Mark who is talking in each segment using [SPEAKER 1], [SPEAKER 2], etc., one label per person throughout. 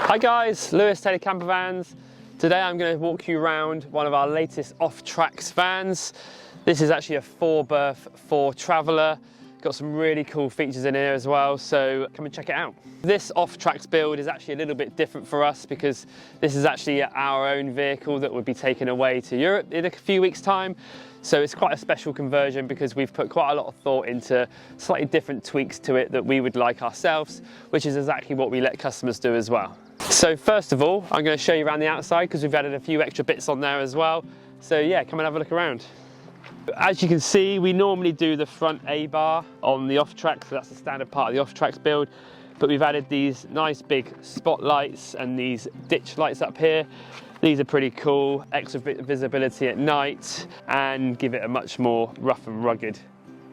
[SPEAKER 1] Hi guys, Lewis, Taylor Campervans. Today I'm going to walk you around one of our latest Offtrax vans. This is actually a 4-berth 4 traveller. Got some really cool features in here as well, so come and check it out. This Offtrax build is actually a little bit different for us because this is actually our own vehicle that would be taken away to Europe in a few weeks' time. So it's quite a special conversion because we've put quite a lot of thought into slightly different tweaks to it that we would like ourselves, which is exactly what we let customers do as well. So first of all, I'm going to show you around the outside because we've added a few extra bits on there as well. So yeah, come and have a look around. As you can see, we normally do the front A-bar on the Offtrax, so that's the standard part of the Offtrax build, but we've added these nice big spotlights and these ditch lights up here. These are pretty cool, extra visibility at night and give it a much more rough and rugged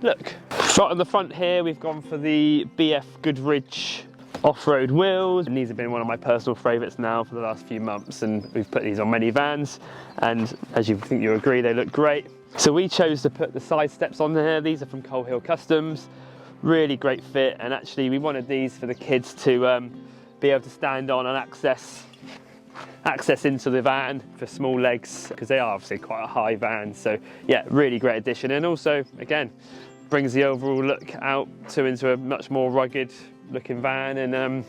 [SPEAKER 1] look. Right on the front here, we've gone for the BF Goodrich off-road wheels, and these have been one of my personal favourites now for the last few months, and we've put these on many vans, and as you think you'll agree, they look great. So we chose to put the side steps on here. These are from Coal Hill Customs, really great fit, and actually we wanted these for the kids to be able to stand on and access into the van for small legs, because they are obviously quite a high van. So yeah, really great addition, and also again brings the overall look out into a much more rugged looking van, and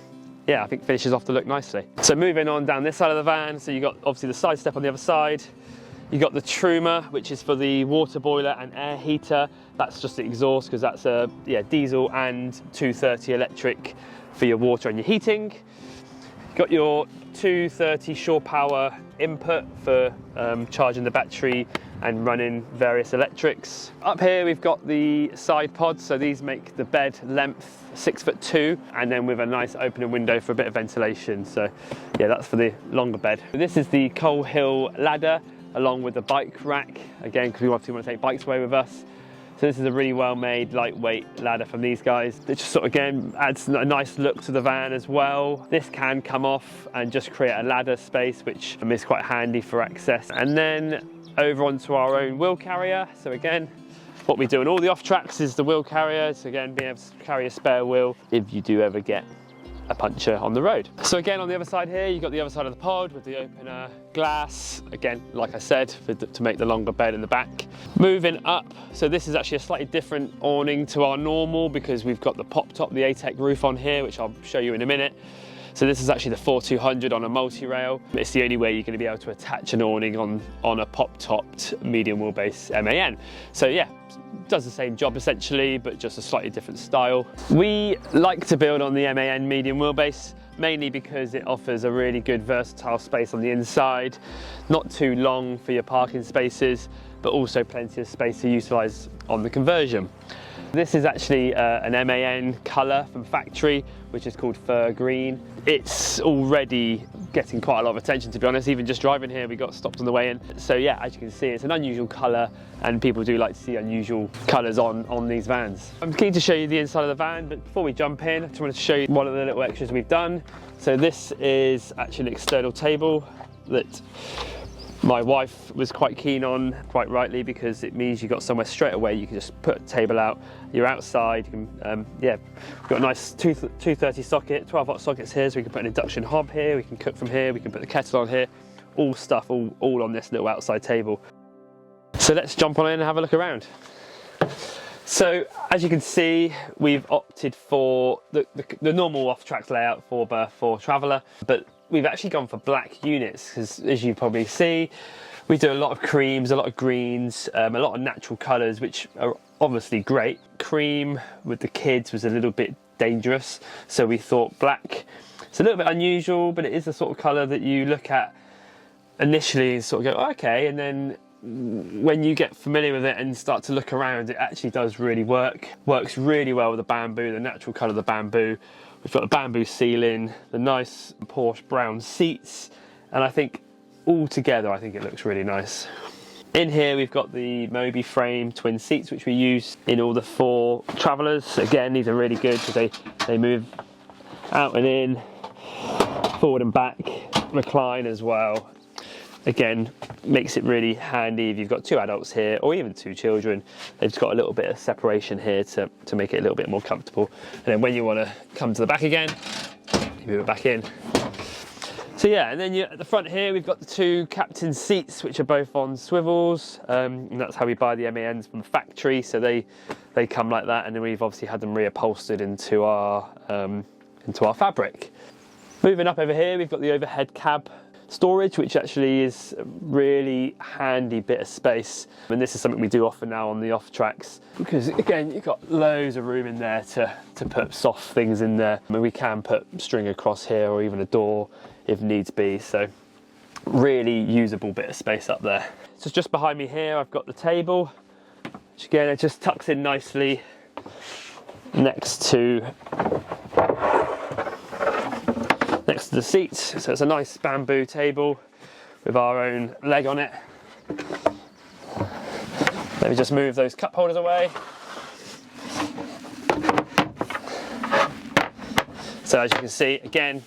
[SPEAKER 1] yeah, I think finishes off the look nicely. So moving on down this side of the van, so you got obviously the side step on the other side. You got the Truma, which is for the water boiler and air heater. That's just the exhaust because that's a diesel and 230 electric for your water and your heating. Got your 230 shore power input for charging the battery and running various electrics. Up here we've got the side pods, so these make the bed length 6'2", and then with a nice opening window for a bit of ventilation. So yeah, that's for the longer bed. This is the Coal Hill ladder along with the bike rack, again because we obviously want to take bikes away with us. So this is a really well made lightweight ladder from these guys. It just sort of again adds a nice look to the van as well. This can come off and just create a ladder space, which is quite handy for access. And then over onto our own wheel carrier. So again, what we do in all the Offtrax is the wheel carrier. So again, being able to carry a spare wheel if you do ever get a puncture on the road. So again, on the other side here, you've got the other side of the pod with the opener glass. Again, like I said, to make the longer bed in the back. Moving up, so this is actually a slightly different awning to our normal because we've got the pop top, the ATEC roof on here, which I'll show you in a minute. So this is actually the 4200 on a multi-rail. It's the only way you're going to be able to attach an awning on a pop-topped medium wheelbase MAN. So yeah, does the same job essentially, but just a slightly different style. We like to build on the MAN medium wheelbase, mainly because it offers a really good versatile space on the inside, not too long for your parking spaces, but also plenty of space to utilise on the conversion. This is actually an MAN colour from factory, which is called Fur Green. It's already getting quite a lot of attention, to be honest. Even just driving here, we got stopped on the way in. So yeah, as you can see, it's an unusual colour, and people do like to see unusual colours on these vans. I'm keen to show you the inside of the van, but before we jump in, I just wanted to show you one of the little extras we've done. So this is actually an external table that my wife was quite keen on, quite rightly, because it means you've got somewhere straight away you can just put a table out, you're outside, you can, yeah, we've got a nice 230 socket, 12-volt sockets here, so we can put an induction hob here, we can cook from here, we can put the kettle on here, all on this little outside table. So let's jump on in and have a look around. So as you can see, we've opted for the normal Offtrax layout, 4-berth 4 traveller, but we've actually gone for black units because, as you probably see, we do a lot of creams, a lot of greens, a lot of natural colours, which are obviously great. Cream with the kids was a little bit dangerous, so we thought black. It's a little bit unusual, but it is the sort of colour that you look at initially and sort of go, oh, okay, and then when you get familiar with it and start to look around, it actually does really work. Works really well with the bamboo, the natural colour of the bamboo. We've got the bamboo ceiling, the nice Porsche brown seats, and I think all together, I think it looks really nice. In here, we've got the MWB frame twin seats, which we use in all the 4 travellers. Again, these are really good because they move out and in, forward and back, recline as well. Again, makes it really handy if you've got 2 adults here or even 2 children. They've just got a little bit of separation here to make it a little bit more comfortable. And then when you want to come to the back again, you move it back in. So yeah, and then at the front here we've got the two captain seats, which are both on swivels, and that's how we buy the MANs from the factory. So they come like that, and then we've obviously had them reupholstered into our fabric. Moving up over here, we've got the overhead cab storage, which actually is a really handy bit of space, and this is something we do often now on the Offtrax, because again you've got loads of room in there to put soft things in there. I mean, we can put string across here or even a door if needs be, so really usable bit of space up there. So just behind me here I've got the table, which again it just tucks in nicely next to the seats. So it's a nice bamboo table with our own leg on it. Let me just move those cup holders away. So as you can see, again,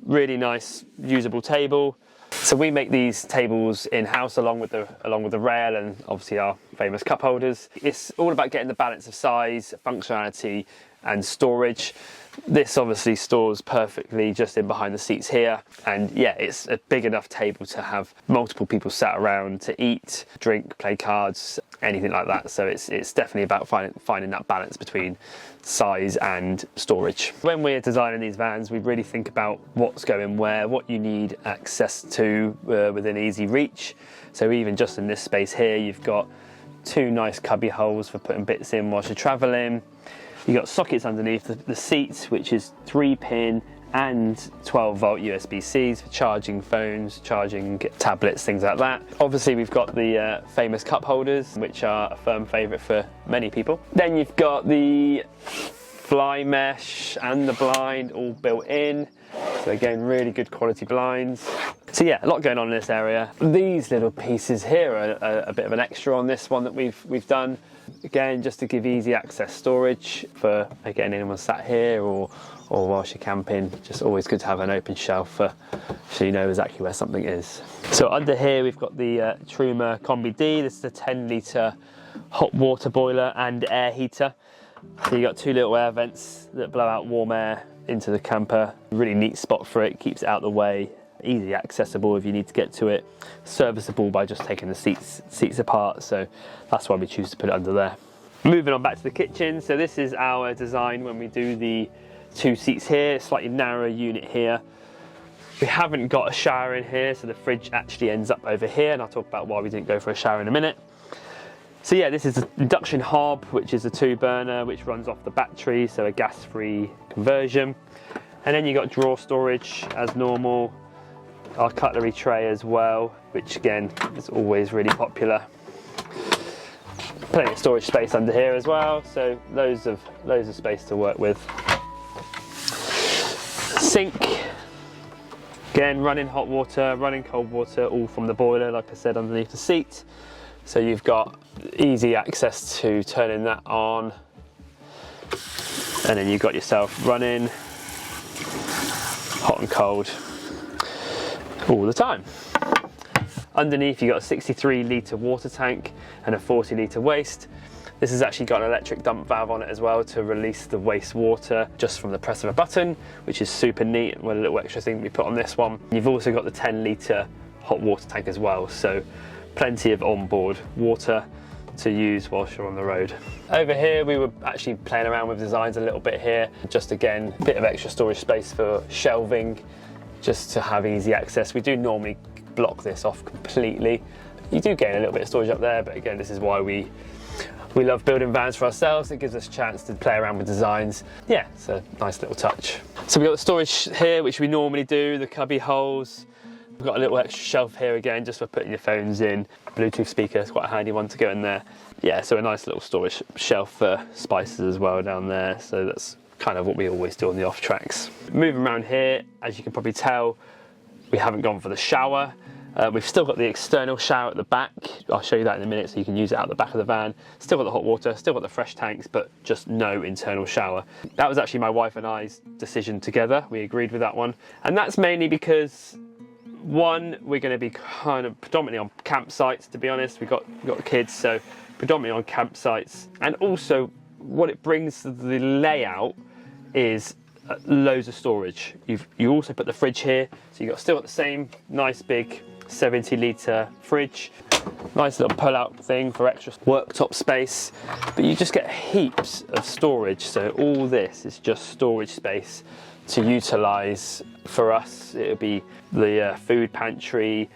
[SPEAKER 1] really nice usable table. So we make these tables in-house along with the rail and obviously our famous cup holders. It's all about getting the balance of size, functionality and storage. This obviously stores perfectly just in behind the seats here, and yeah, it's a big enough table to have multiple people sat around to eat, drink, play cards, anything like that. So it's definitely about finding that balance between size and storage. When we're designing these vans, we really think about what's going where, what you need access to within easy reach. So even just in this space here, you've got two nice cubby holes for putting bits in whilst you're traveling. You've got sockets underneath the seats, which is 3-pin and 12-volt USB-Cs for charging phones, charging tablets, things like that. Obviously, we've got the famous cup holders, which are a firm favourite for many people. Then you've got the fly mesh and the blind all built in. So again, really good quality blinds. So yeah, a lot going on in this area. These little pieces here are a bit of an extra on this one that we've done. Again, just to give easy access storage for, again, anyone sat here or whilst you're camping. Just always good to have an open shelf so you know exactly where something is. So under here we've got the Truma Combi D. This is a 10-litre hot water boiler and air heater. So you've got two little air vents that blow out warm air into the camper. Really neat spot for it, keeps it out of the way. Easy accessible if you need to get to it, serviceable by just taking the seats apart, so that's why we choose to put it under there. Moving on back to the kitchen, so this is our design when we do the two seats here, slightly narrower unit here. We haven't got a shower in here, so the fridge actually ends up over here, and I'll talk about why we didn't go for a shower in a minute. So yeah, this is the induction hob, which is a 2-burner, which runs off the battery, so a gas-free conversion. And then you've got drawer storage as normal. Our cutlery tray as well, which again is always really popular. Plenty of storage space under here as well, so loads of space to work with. Sink, again running hot water, running cold water, all from the boiler, like I said, underneath the seat. So you've got easy access to turning that on, and then you've got yourself running hot and cold all the time. Underneath you've got a 63-litre water tank and a 40-litre waste. This has actually got an electric dump valve on it as well to release the wastewater just from the press of a button, which is super neat. One little extra thing we put on this one. You've also got the 10-litre hot water tank as well, so plenty of onboard water to use whilst you're on the road. Over here we were actually playing around with designs a little bit here, just again a bit of extra storage space for shelving, just to have easy access. We do normally block this off completely. You do gain a little bit of storage up there, but again, this is why we love building vans for ourselves. It gives us a chance to play around with designs. Yeah, it's a nice little touch. So we've got the storage here, which we normally do, the cubby holes. We've got a little extra shelf here again, just for putting your phones in. Bluetooth speaker, it's quite a handy one to go in there. Yeah, so a nice little storage shelf for spices as well down there. So that's kind of what we always do on the Offtrax. Moving around here, as you can probably tell, we haven't gone for the shower. We've still got the external shower at the back. I'll show you that in a minute, so you can use it out the back of the van. Still got the hot water, still got the fresh tanks, but just no internal shower. That was actually my wife and I's decision together. We agreed with that one. And that's mainly because, one, we're going to be kind of predominantly on campsites, to be honest. We've got kids, so predominantly on campsites. And also, what it brings to the layout is loads of storage. You also put the fridge here, so you've got still got the same nice big 70-litre fridge. Nice little pull-out thing for extra worktop space, but you just get heaps of storage. So all this is just storage space to utilise. For us, it would be the food pantry.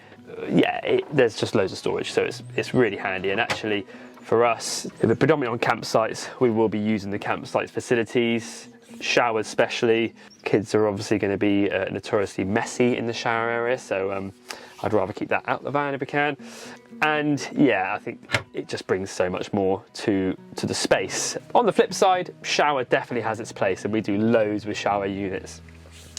[SPEAKER 1] There's just loads of storage, so it's really handy. And actually, for us, predominantly on campsites, we will be using the campsite facilities, showers especially. Kids are obviously going to be notoriously messy in the shower area, so I'd rather keep that out the van if we can. And yeah, I think it just brings so much more to the space. On the flip side, shower definitely has its place, and we do loads with shower units.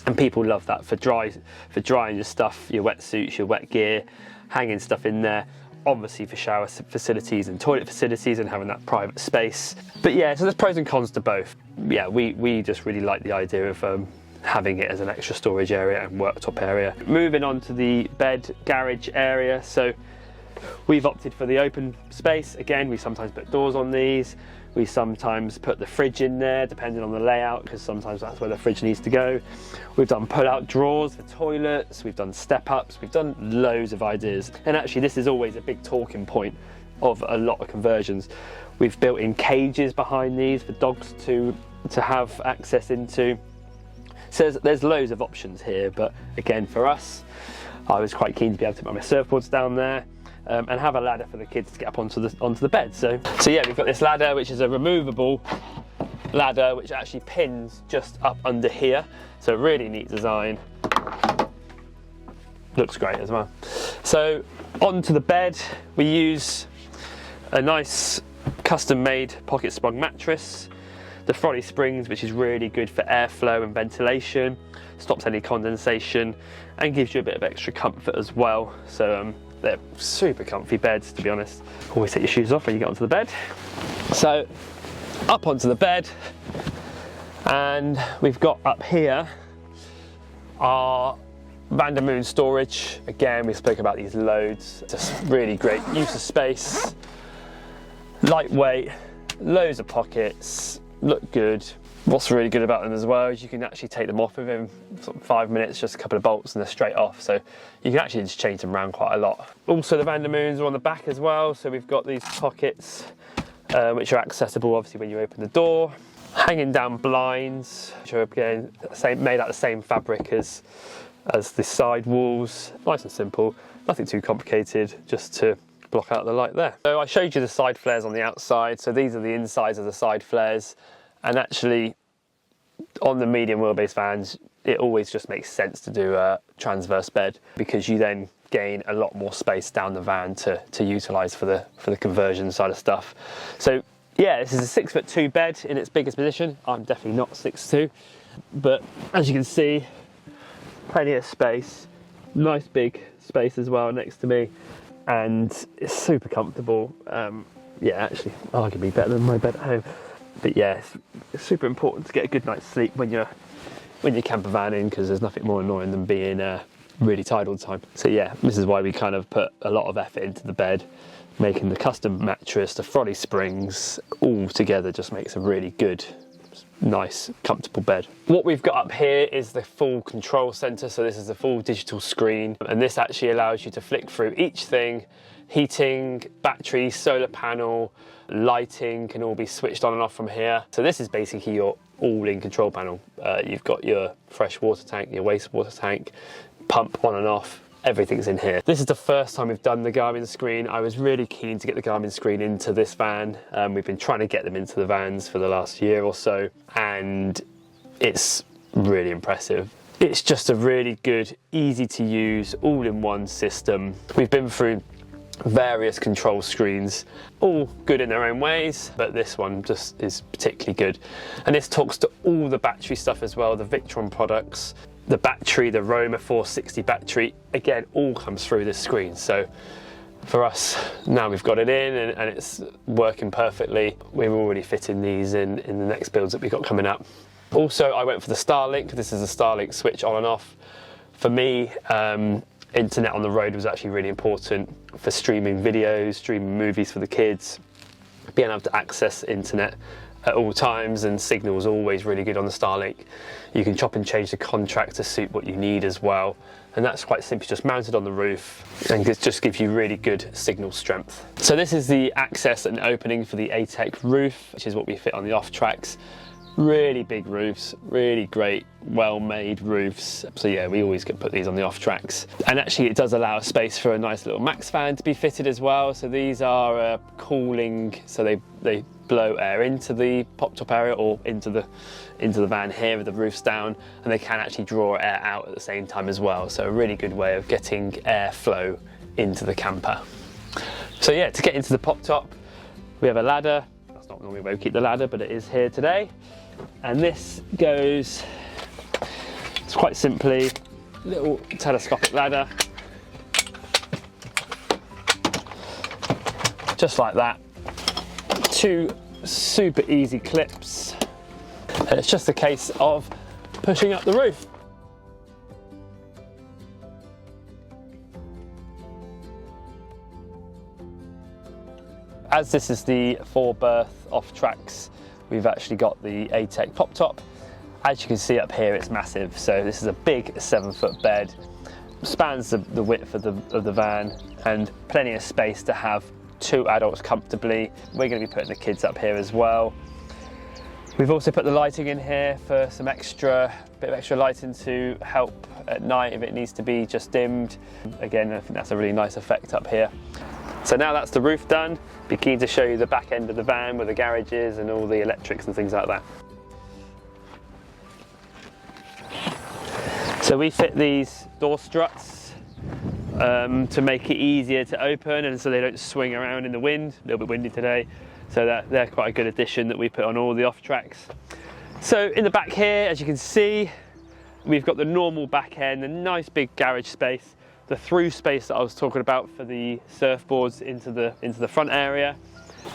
[SPEAKER 1] And people love that for drying your stuff, your wetsuits, your wet gear, hanging stuff in there. Obviously for shower facilities and toilet facilities and having that private space. But yeah, so there's pros and cons to both. Yeah, we just really like the idea of having it as an extra storage area and worktop area. Moving on to the bed garage area. So we've opted for the open space. Again, we sometimes put doors on these. We sometimes put the fridge in there, depending on the layout, because sometimes that's where the fridge needs to go. We've done pull-out drawers for toilets. We've done step-ups. We've done loads of ideas. And actually, this is always a big talking point of a lot of conversions. We've built in cages behind these for dogs to have access into. So there's loads of options here. But again, for us, I was quite keen to be able to put my surfboards down there. And have a ladder for the kids to get up onto the bed. So yeah, we've got this ladder, which is a removable ladder, which actually pins just up under here. So really neat design. Looks great as well. So onto the bed, we use a nice custom-made pocket sprung mattress. The Frolly springs, which is really good for airflow and ventilation, stops any condensation, and gives you a bit of extra comfort as well. So they're super comfy beds, to be honest. Always take your shoes off when you get onto the bed. So up onto the bed, and we've got up here our Vandermoon storage. Again, we spoke about these loads. Just really great use of space. Lightweight, loads of pockets, look good. What's really good about them as well is you can actually take them off within sort of 5 minutes, just a couple of bolts and they're straight off. So you can actually just change them around quite a lot. Also, the Vandermoons are on the back as well. So we've got these pockets, which are accessible obviously when you open the door. Hanging down blinds, which are again made out of the same fabric as the side walls. Nice and simple, nothing too complicated, just to block out the light there. So I showed you the side flares on the outside. So these are the insides of the side flares. And actually, on the medium wheelbase vans, it always just makes sense to do a transverse bed, because you then gain a lot more space down the van to utilise for the conversion side of stuff. So yeah, this is a 6'2" bed in its biggest position. I'm definitely not 6'2", but as you can see, plenty of space, nice big space as well next to me, and it's super comfortable. Yeah, actually, arguably better than my bed at home. But yeah, it's super important to get a good night's sleep when you're campervanning, because there's nothing more annoying than being really tired all the time. So yeah, this is why we kind of put a lot of effort into the bed, making the custom mattress, the Frolly springs, all together just makes a really good, nice, comfortable bed. What we've got up here is the full control center. So this is a full digital screen, and this actually allows you to flick through each thing. Heating, battery, solar panel, lighting can all be switched on and off from here. So this is basically your all-in control panel. You've got your fresh water tank, your wastewater tank, pump on and off, everything's in here. This is the first time we've done the Garmin screen. I was really keen to get the Garmin screen into this van. We've been trying to get them into the vans for the last year or so, and it's really impressive. It's just a really good, easy to use, all-in-one system. We've been through various control screens, all good in their own ways, but this one just is particularly good. And this talks to all the battery stuff as well, the Victron products, the battery, the Roma 460 battery, again, all comes through this screen. So for us, now we've got it in and it's working perfectly. We're already fitting these in the next builds that we've got coming up. Also, I went for the Starlink. This is a Starlink switch on and off. For me, internet on the road was actually really important for streaming videos, streaming movies for the kids, being able to access internet at all times, and signal is always really good on the Starlink. You can chop and change the contract to suit what you need as well, and that's quite simply just mounted on the roof, and it just gives you really good signal strength. So this is the access and opening for the ATEC roof, which is what we fit on the Offtrax. Really big roofs, really great, well-made roofs. So yeah, we always put these on the Offtrax. And actually it does allow a space for a nice little max fan to be fitted as well. So these are cooling, so they blow air into the pop-top area or into the van here with the roofs down, and they can actually draw air out at the same time as well. So a really good way of getting airflow into the camper. So yeah, to get into the pop-top, we have a ladder. That's not normally where we keep the ladder, but it is here today. And this goes, it's quite simply, little telescopic ladder, just like that. 2 super easy clips, and it's just a case of pushing up the roof. As this is the 4-berth Offtrax, we've actually got the ATEC pop top. As you can see up here, it's massive. So this is a big 7-foot bed, spans the width of the van, and plenty of space to have 2 adults comfortably. We're going to be putting the kids up here as well. We've also put the lighting in here for some bit of extra lighting to help at night if it needs to be just dimmed. Again, I think that's a really nice effect up here. So now that's the roof done, be keen to show you the back end of the van with the garages and all the electrics and things like that. So we fit these door struts to make it easier to open, and so they don't swing around in the wind. A little bit windy today, so they're quite a good addition that we put on all the Offtrax. So in the back here, as you can see, we've got the normal back end, a nice big garage space, the through space that I was talking about for the surfboards into the front area.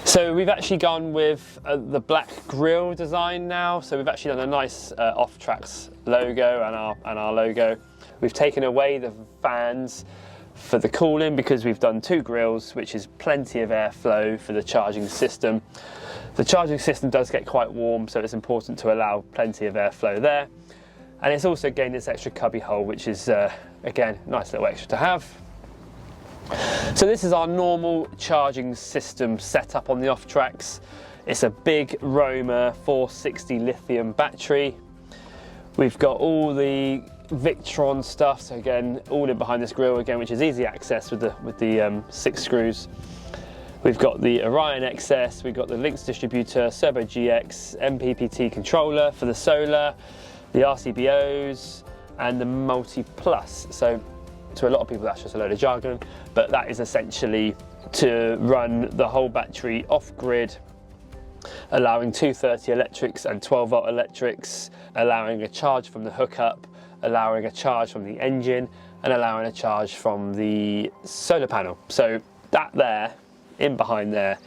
[SPEAKER 1] So we've actually gone with the black grille design now. So we've actually done a nice Offtrax logo and our logo. We've taken away the fans for the cooling because we've done 2 grills, which is plenty of airflow for the charging system. The charging system does get quite warm, so it's important to allow plenty of airflow there. And it's also gained this extra cubby hole, which is, again, nice little extra to have. So this is our normal charging system setup on the Offtrax. It's a big Roma 460 lithium battery. We've got all the Victron stuff, so again, all in behind this grille again, which is easy access with the 6 screws. We've got the Orion XS, we've got the Lynx distributor, Servo GX, MPPT controller for the solar, the RCBOs, and the Multi Plus. So to a lot of people that's just a load of jargon, but that is essentially to run the whole battery off grid, allowing 230 electrics and 12-volt electrics, allowing a charge from the hookup, allowing a charge from the engine, and allowing a charge from the solar panel. So that there, in behind there,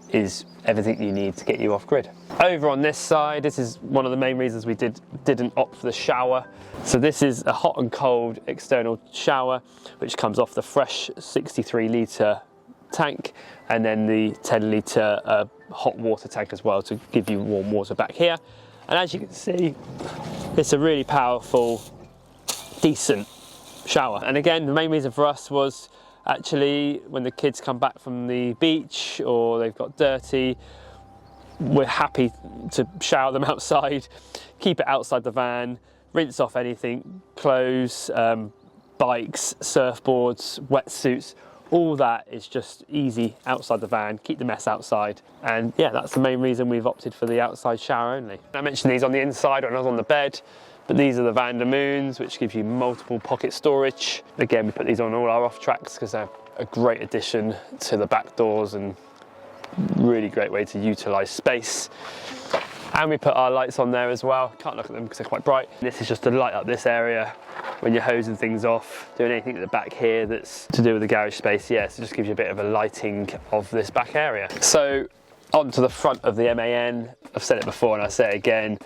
[SPEAKER 1] is everything you need to get you off grid. Over on this side, this is one of the main reasons we didn't opt for the shower. So this is a hot and cold external shower, which comes off the fresh 63 litre tank, and then the 10 litre hot water tank as well to give you warm water back here. And as you can see, it's a really powerful, decent shower. And again, the main reason for us was actually when the kids come back from the beach or they've got dirty, we're happy to shower them outside, keep it outside the van, rinse off anything, clothes, bikes, surfboards, wetsuits, all that is just easy outside the van, keep the mess outside. And yeah, that's the main reason we've opted for the outside shower only. I mentioned these on the inside when I was on the bed, but these are the Van der Moons, which gives you multiple pocket storage. Again, we put these on all our Offtrax because they're a great addition to the back doors and really great way to utilise space. And we put our lights on there as well. Can't look at them because they're quite bright. This is just to light up this area when you're hosing things off, doing anything at the back here that's to do with the garage space. Yeah, so it just gives you a bit of a lighting of this back area. So onto the front of the MAN. I've said it before and I'll say it again.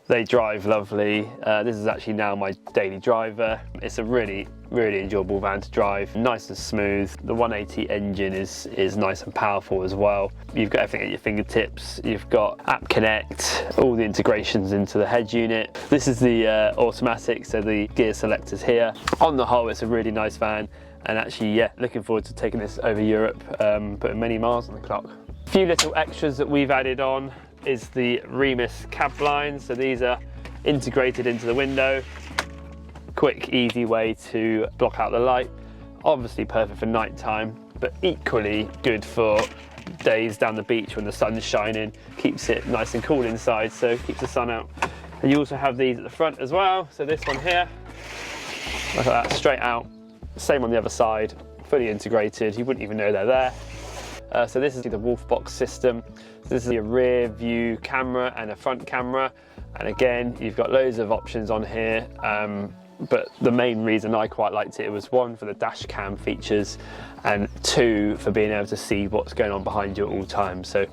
[SPEAKER 1] They drive lovely. This is actually now my daily driver. It's a really enjoyable van to drive, nice and smooth. The 180 engine is nice and powerful as well. You've got everything at your fingertips. You've got App Connect, all the integrations into the head unit. This is the automatic, so the gear selectors here. On the whole, it's a really nice van, and actually, yeah, looking forward to taking this over Europe, putting many miles on the clock. A few little extras that we've added on is the Remus cab blinds. So these are integrated into the window. Quick, easy way to block out the light. Obviously perfect for night time, but equally good for days down the beach when the sun's shining. Keeps it nice and cool inside, so keeps the sun out. And you also have these at the front as well. So this one here, look at that, straight out. Same on the other side, fully integrated. You wouldn't even know they're there. So this is the wolf box system. So this is a rear view camera and a front camera. And again, you've got loads of options on here. But the main reason I quite liked it was one, for the dash cam features, and two, for being able to see what's going on behind you at all times. So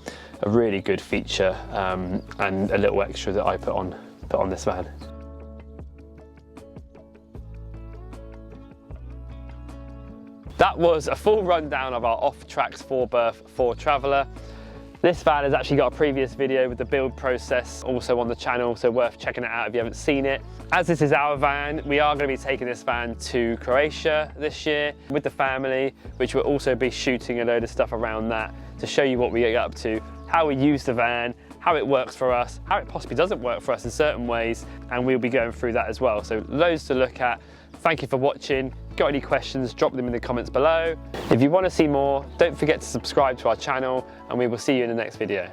[SPEAKER 1] a really good feature, and a little extra that I put on this van. That was a full rundown of our Offtrax 4-berth 4 Traveller. This van has actually got a previous video with the build process also on the channel, so worth checking it out if you haven't seen it. As this is our van, we are going to be taking this van to Croatia this year with the family, which will also be shooting a load of stuff around that to show you what we get up to, how we use the van, how it works for us, how it possibly doesn't work for us in certain ways, and we'll be going through that as well. So loads to look at. Thank you for watching. Got any questions, drop them in the comments below. If you want to see more, don't forget to subscribe to our channel, and we will see you in the next video.